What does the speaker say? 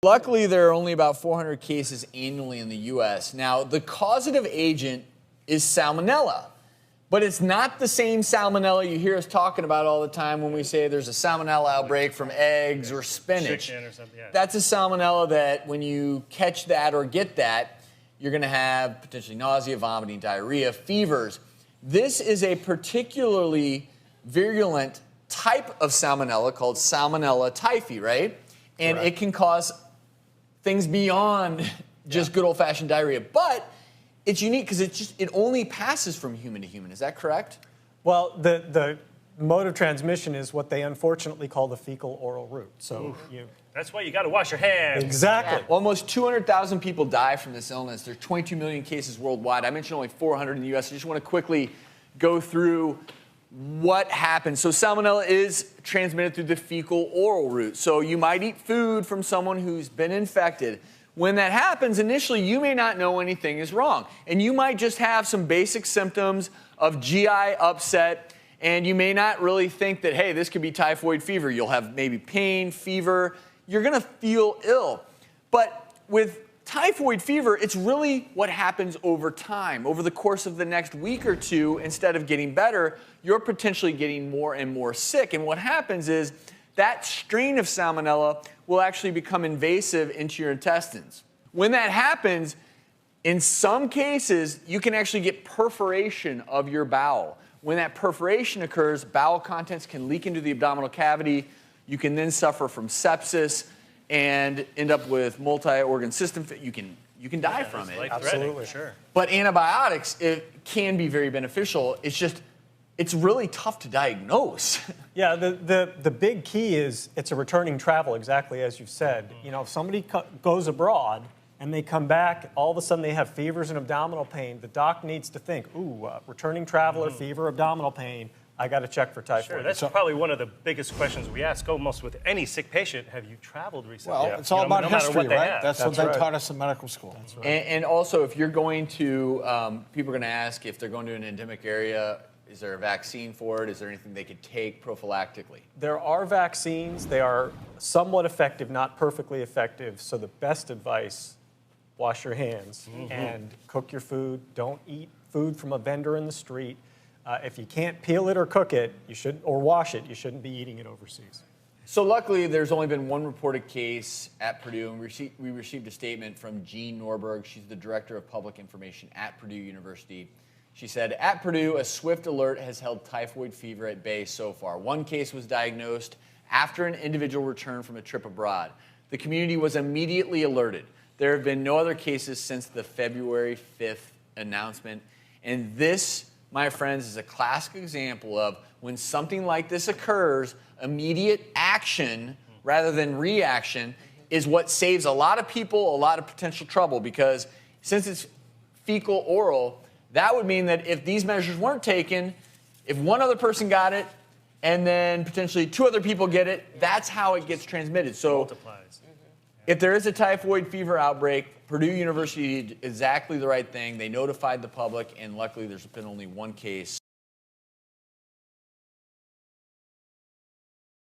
Luckily, there are only about 400 cases annually in the U.S. Now, the causative agent is salmonella, but it's not the same salmonella you hear us talking about all the time when we say there's a salmonella outbreak from eggs or spinach. Chicken or something, yeah. That's a salmonella that when you catch that or get that, you're going to have potentially nausea, vomiting, diarrhea, fevers. This is a particularly virulent type of salmonella called Salmonella typhi, right? And Correct. it can cause things beyond just good old-fashioned diarrhea. But it's unique because it only passes from human to human. Is that correct? Well, the mode of transmission is what they unfortunately call the fecal-oral route. So That's why you got to wash your hands. exactly. Almost 200,000 people die from this illness. There's 22 million cases worldwide. I mentioned only 400 in the U.S. I just want to quickly go through what happens. So salmonella is transmitted through the fecal-oral route. So you might eat food from someone who's been infected. When that happens, initially, you may not know anything is wrong. And you might just have some basic symptoms of GI upset, and you may not really think that, hey, this could be typhoid fever. You'll have maybe pain, fever. You're going to feel ill. But with typhoid fever, it's really what happens over time. Over the course of the next week or two, instead of getting better, you're potentially getting more and more sick. And what happens is that strain of salmonella will actually become invasive into your intestines. When that happens, in some cases, you can actually get perforation of your bowel. When that perforation occurs, bowel contents can leak into the abdominal cavity. You can then suffer from sepsis and end up with multi-organ system. You can die from it. Absolutely. Sure. But antibiotics, it can be very beneficial. It's really tough to diagnose. Yeah, the big key is it's a returning travel, exactly as you said. You know, if somebody goes abroad and they come back, all of a sudden they have fevers and abdominal pain, the doc needs to think, returning traveler, fever, abdominal pain, I got to check for typhoid. Sure, that's probably one of the biggest questions we ask almost with any sick patient. Have you traveled recently? Well, it's all about no matter history, what they right? have. That's what That's they right. taught us in medical school. That's right. And also, if you're going to, people are going to ask if they're going to an endemic area, is there a vaccine for it? Is there anything they could take prophylactically? There are vaccines. They are somewhat effective, not perfectly effective. So the best advice, wash your hands and cook your food. Don't eat food from a vendor in the street. If you can't peel it or cook it, or wash it, you shouldn't be eating it overseas. So luckily, there's only been one reported case at Purdue, and we received a statement from Jean Norberg. She's the Director of Public Information at Purdue University. She said, at Purdue, a swift alert has held typhoid fever at bay so far. One case was diagnosed after an individual returned from a trip abroad. The community was immediately alerted. There have been no other cases since the February 5th announcement. And this, my friends, is a classic example of when something like this occurs, immediate action rather than reaction is what saves a lot of people a lot of potential trouble, because since it's fecal oral, that would mean that if these measures weren't taken, if one other person got it and then potentially two other people get it, that's how it gets transmitted. So Multiplies. if there is a typhoid fever outbreak, Purdue University did exactly the right thing. They notified the public, and luckily there's been only one case.